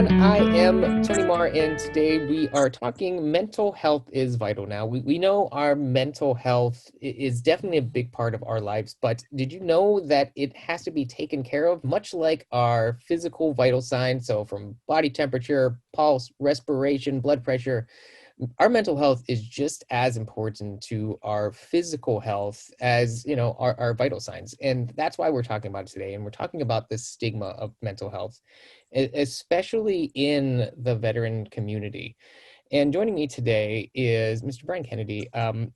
everyone. I am Tony Marr, and today we are talking mental health is vital. Now, we know our mental health is definitely a big part of our lives, but did you know that it has to be taken care of, much like our physical vital signs? So, from body temperature, pulse, respiration, blood pressure, our mental health is just as important to our physical health as our vital signs, and that's why we're talking about it today. And we're talking about the stigma of mental health, especially in the veteran community. And joining me today is Mr. Brian Kennedy. And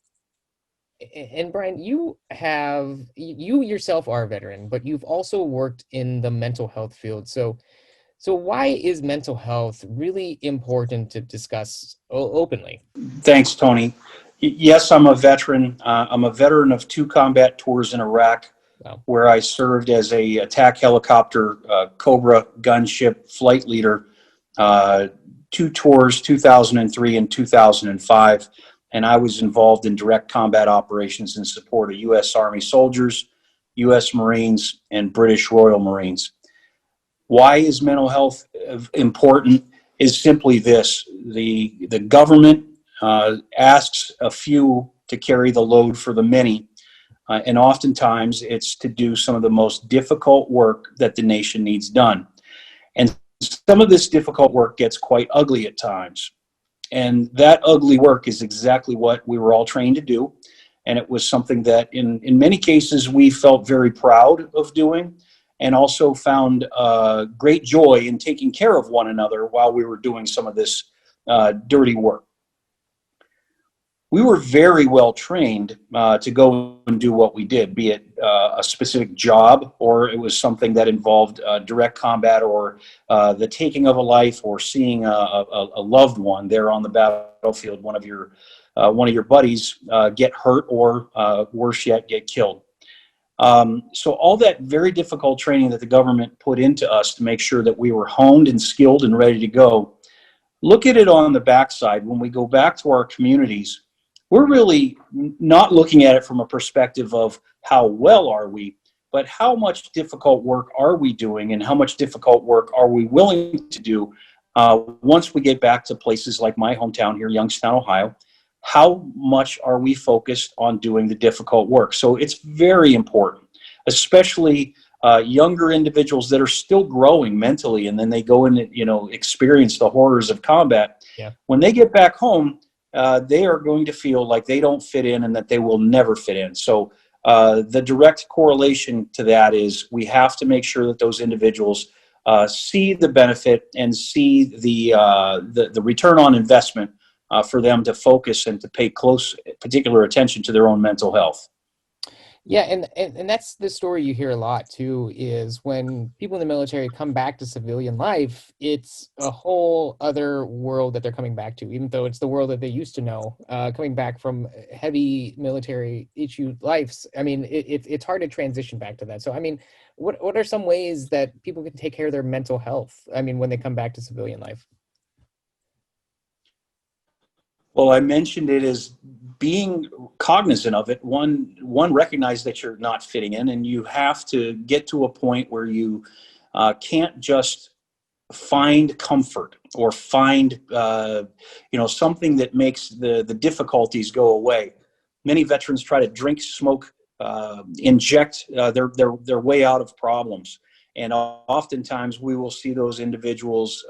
Brian, you yourself are a veteran, but you've also worked in the mental health field. So why is mental health really important to discuss openly? Thanks, Tony. Yes, I'm a veteran. I'm a veteran of 2 combat tours in Iraq, Wow. where I served as a attack helicopter Cobra gunship flight leader. 2 tours, 2003 and 2005, and I was involved in direct combat operations in support of U.S. Army soldiers, U.S. Marines, and British Royal Marines. Why is mental health important? Is simply this: the government asks a few to carry the load for the many, and oftentimes it's to do some of the most difficult work that the nation needs done. And some of this difficult work gets quite ugly at times. And that ugly work is exactly what we were all trained to do. And it was something that in many cases we felt very proud of doing, and also found great joy in taking care of one another while we were doing some of this dirty work. We were very well trained to go and do what we did, be it a specific job, or it was something that involved direct combat, or the taking of a life, or seeing a loved one there on the battlefield, one of your buddies get hurt, or worse yet, get killed. So all that very difficult training that the government put into us to make sure that we were honed and skilled and ready to go, look at it on the backside. When we go back to our communities, we're really not looking at it from a perspective of how well are we, but how much difficult work are we doing, and how much difficult work are we willing to do once we get back to places like my hometown here, Youngstown, Ohio. How much are we focused on doing the difficult work? So it's very important, especially younger individuals that are still growing mentally, and then they go and experience the horrors of combat. Yeah. When they get back home, they are going to feel like they don't fit in, and that they will never fit in. So the direct correlation to that is we have to make sure that those individuals see the benefit and see the return on investment for them to focus and to pay close, particular attention to their own mental health. Yeah, and that's the story you hear a lot too, is when people in the military come back to civilian life, it's a whole other world that they're coming back to, even though it's the world that they used to know. Coming back from heavy military issue lives, I mean, it's hard to transition back to that. So, I mean, what are some ways that people can take care of their mental health? I mean, when they come back to civilian life? Well, I mentioned it as being cognizant of it. One, recognize that you're not fitting in, and you have to get to a point where you can't just find comfort, or find something that makes the difficulties go away. Many veterans try to drink, smoke, inject their way out of problems, and oftentimes we will see those individuals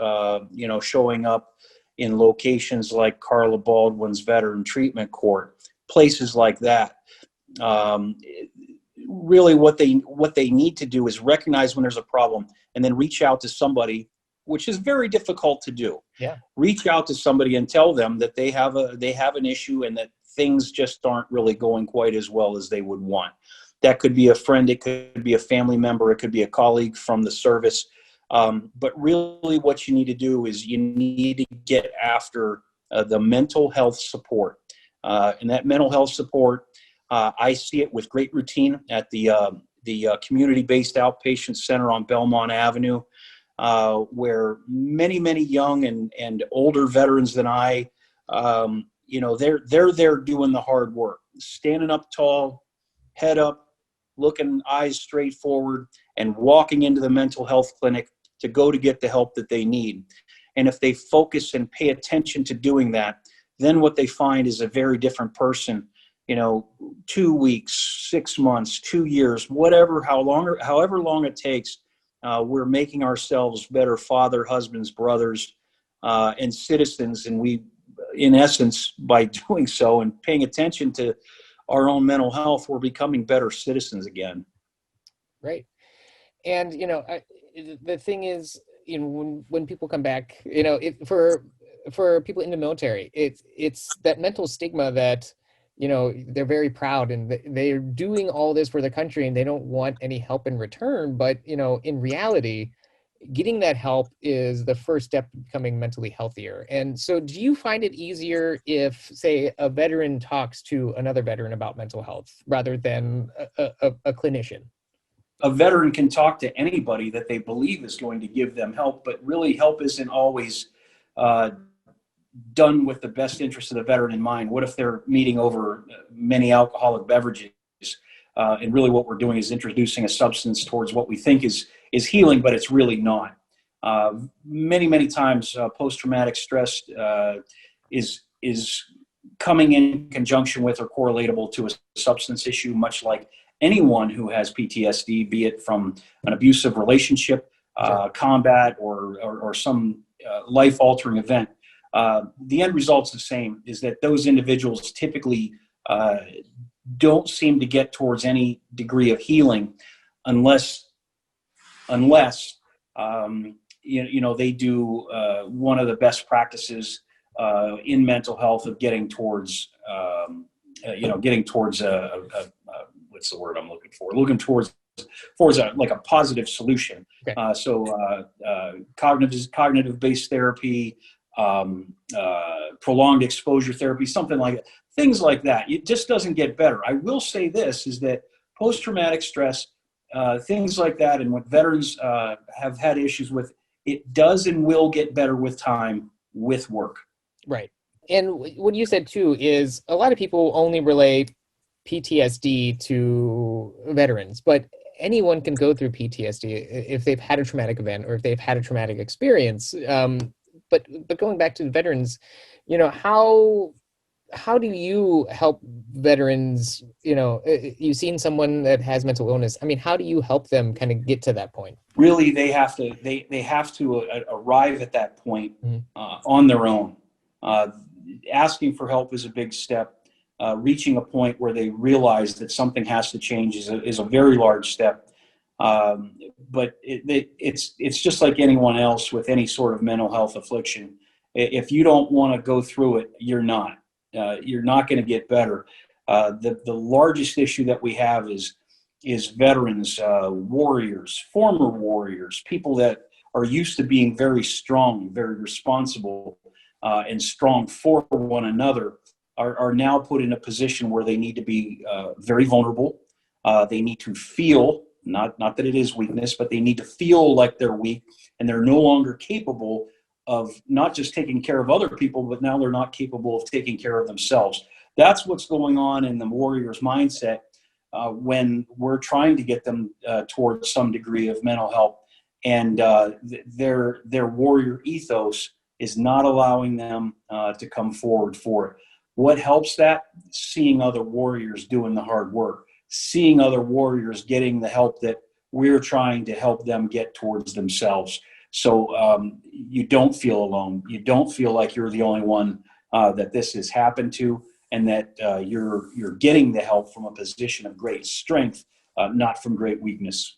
showing up in locations like Carla Baldwin's Veteran Treatment Court, places like that. Really, what they need to do is recognize when there's a problem, and then reach out to somebody, which is very difficult to do. Yeah. Reach out to somebody and tell them that they have an issue, and that things just aren't really going quite as well as they would want. That could be a friend, it could be a family member, it could be a colleague from the service. But really what you need to do is you need to get after the mental health support. And that mental health support, I see it with great routine at the community-based outpatient center on Belmont Avenue, where many young and older veterans than I, they're there doing the hard work, standing up tall, head up, looking eyes straight forward, and walking into the mental health clinic to go to get the help that they need. And if they focus and pay attention to doing that, then what they find is a very different person. 2 weeks, 6 months, 2 years, however long it takes, we're making ourselves better father, husbands, brothers, and citizens. And we, in essence, by doing so and paying attention to our own mental health, we're becoming better citizens again. Right. And the thing is, when people come back, for people in the military, it's that mental stigma that they're very proud and they're doing all this for the country and they don't want any help in return. But in reality, getting that help is the first step to becoming mentally healthier. And so, do you find it easier if, say, a veteran talks to another veteran about mental health rather than a clinician? A veteran can talk to anybody that they believe is going to give them help, but really help isn't always uh, done with the best interest of the veteran in mind. What if they're meeting over many alcoholic beverages? And really what we're doing is introducing a substance towards what we think is healing, but it's really not. Many times post-traumatic stress is coming in conjunction with or correlatable to a substance issue, much like anyone who has PTSD, be it from an abusive relationship, combat, or some life-altering event. The end result's the same, is that those individuals typically don't seem to get towards any degree of healing unless they do one of the best practices in mental health of getting towards what's the word I'm looking for? Looking towards like a positive solution. Okay. Cognitive based therapy, prolonged exposure therapy, something like that. Things like that. It just doesn't get better. I will say this, is that post-traumatic stress, things like that, and what veterans have had issues with, it does and will get better with time, with work. Right. And what you said too is a lot of people only relate PTSD to veterans, but anyone can go through PTSD if they've had a traumatic event or if they've had a traumatic experience. But going back to the veterans, how do you help veterans? You've seen someone that has mental illness. I mean, how do you help them kind of get to that point? Really, they have to arrive at that point on their own. Asking for help is a big step. Reaching a point where they realize that something has to change is a very large step. But it's just like anyone else with any sort of mental health affliction. If you don't want to go through it, you're not going to get better. The largest issue that we have is veterans, warriors, former warriors, people that are used to being very strong, very responsible, and strong for one another, are now put in a position where they need to be very vulnerable. They need to feel, not that it is weakness, but they need to feel like they're weak, and they're no longer capable of not just taking care of other people, but now they're not capable of taking care of themselves. That's what's going on in the warrior's mindset when we're trying to get them towards some degree of mental health. And their warrior ethos is not allowing them to come forward for it. What helps that? Seeing other warriors doing the hard work, seeing other warriors getting the help that we're trying to help them get towards themselves. So you don't feel alone. You don't feel like you're the only one that this has happened to, and that you're getting the help from a position of great strength, not from great weakness.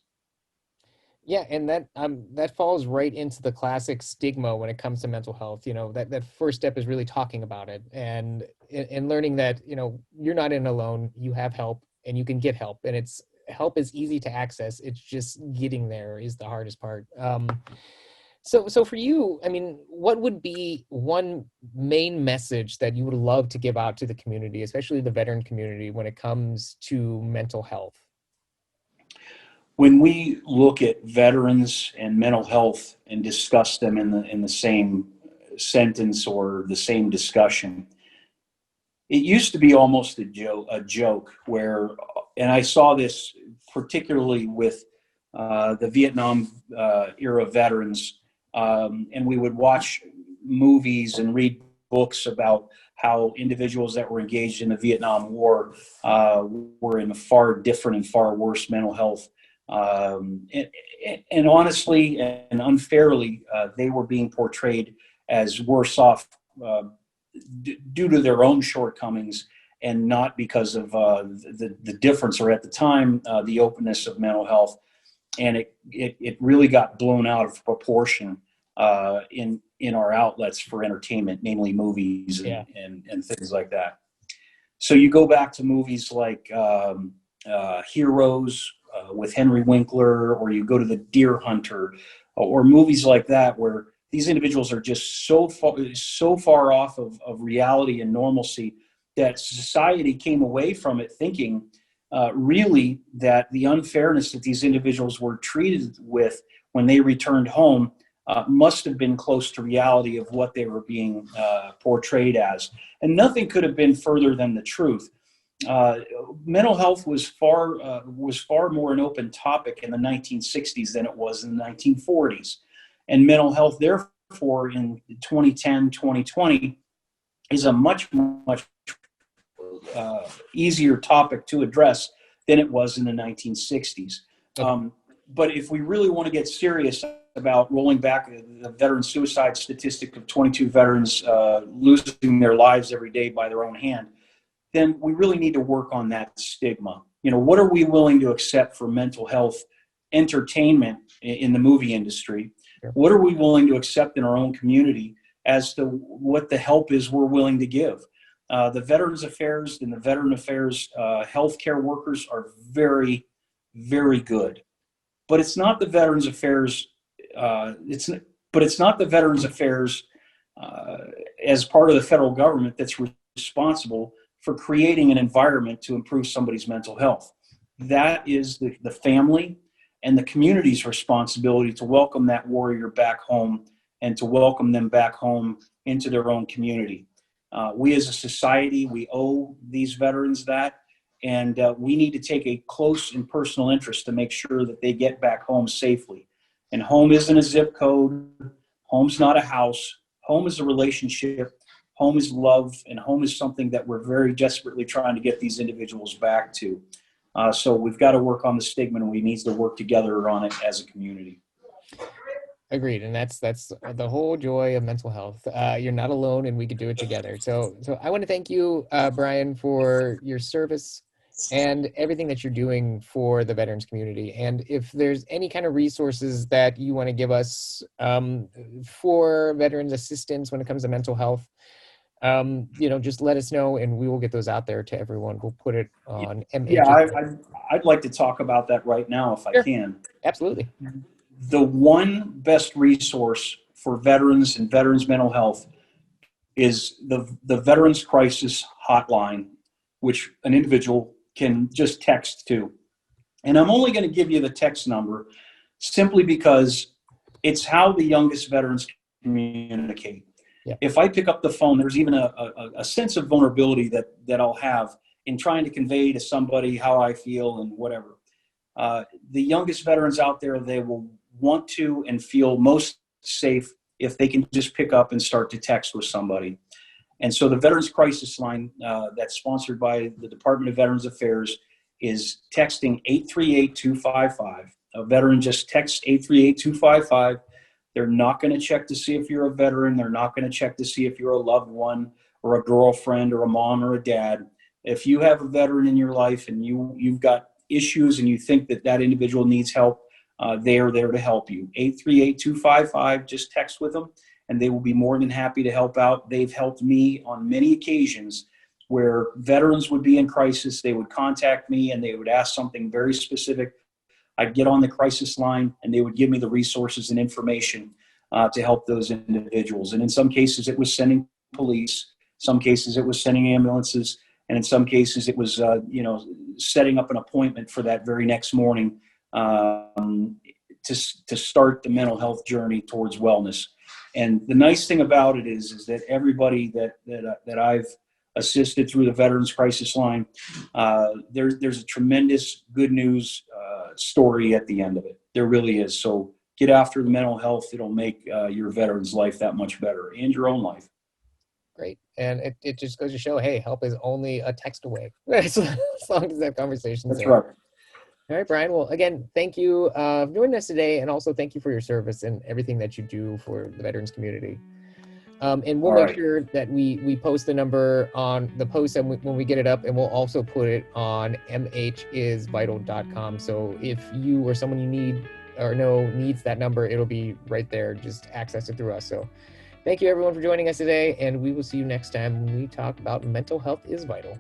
Yeah, and that falls right into the classic stigma when it comes to mental health. That first step is really talking about it and learning that you're not in alone. You have help, and you can get help, and help is easy to access. It's just getting there is the hardest part. So for you, I mean, what would be one main message that you would love to give out to the community, especially the veteran community, when it comes to mental health? When we look at veterans and mental health and discuss them in the same sentence or the same discussion, it used to be almost a joke where, and I saw this particularly with the Vietnam era veterans, and we would watch movies and read books about how individuals that were engaged in the Vietnam War were in a far different and far worse mental health. And honestly and unfairly, they were being portrayed as worse off due to their own shortcomings and not because of the difference, or at the time, the openness of mental health. And it really got blown out of proportion in our outlets for entertainment, namely movies and things like that. So you go back to movies like Heroes with Henry Winkler, or you go to The Deer Hunter, or movies like that where these individuals are just so far off of reality and normalcy that society came away from it thinking really that the unfairness that these individuals were treated with when they returned home must have been close to reality of what they were being portrayed as. And nothing could have been further than the truth. Mental health was far more an open topic in the 1960s than it was in the 1940s. And mental health, therefore, in 2010, 2020, is a much easier topic to address than it was in the 1960s. But if we really want to get serious about rolling back the veteran suicide statistic of 22 veterans losing their lives every day by their own hand, then we really need to work on that stigma. What are we willing to accept for mental health entertainment in the movie industry? Sure. What are we willing to accept in our own community as to what the help is we're willing to give? The Veterans Affairs and the Veteran Affairs healthcare workers are very, very good, but it's not the Veterans Affairs. It's not the Veterans Affairs as part of the federal government that's responsible for creating an environment to improve somebody's mental health. That is the family and the community's responsibility to welcome that warrior back home and to welcome them back home into their own community. We as a society, we owe these veterans that, and we need to take a close and personal interest to make sure that they get back home safely. And home isn't a zip code. Home's not a house. Home is a relationship. Home is love, and home is something that we're very desperately trying to get these individuals back to. So we've got to work on the stigma, and we need to work together on it as a community. Agreed, and that's the whole joy of mental health. You're not alone, and we could do it together. So I want to thank you, Brian, for your service and everything that you're doing for the veterans community. And if there's any kind of resources that you want to give us for veterans assistance when it comes to mental health, just let us know, and we will get those out there to everyone. We'll put it on MH. Yeah, I'd like to talk about that right now if I can. Absolutely. The one best resource for veterans and veterans' mental health is the Veterans Crisis Hotline, which an individual can just text to. And I'm only going to give you the text number simply because it's how the youngest veterans communicate. Yeah. If I pick up the phone, there's even a sense of vulnerability that I'll have in trying to convey to somebody how I feel and whatever. The youngest veterans out there, they will want to and feel most safe if they can just pick up and start to text with somebody. And so the Veterans Crisis Line that's sponsored by the Department of Veterans Affairs is texting 838-255. A veteran just texts 838-255. They're not going to check to see if you're a veteran. They're not going to check to see if you're a loved one or a girlfriend or a mom or a dad. If you have a veteran in your life and you've got issues and you think that individual needs help, they are there to help you. 838-255, just text with them, and they will be more than happy to help out. They've helped me on many occasions where veterans would be in crisis. They would contact me and they would ask something very specific. I'd get on the crisis line and they would give me the resources and information to help those individuals. And in some cases, it was sending police. Some cases, it was sending ambulances. And in some cases, it was, setting up an appointment for that very next morning to start the mental health journey towards wellness. And the nice thing about it is that everybody that I've assisted through the Veterans Crisis Line, there's a tremendous good news story at the end of it. There really is. So get after the mental health. It'll make your veteran's life that much better and your own life. Great. And it just goes to show, hey, help is only a text away. As long as that conversation's That's there. right. All right, Brian. Well, again, thank you for joining us today. And also thank you for your service and everything that you do for the veterans community. And we'll All make right. sure that we post the number on the post and when we get it up, and we'll also put it on MHisVItal.com. So if you or someone you need or know needs that number, it'll be right there. Just access it through us. So thank you everyone for joining us today, and we will see you next time when we talk about mental health is vital.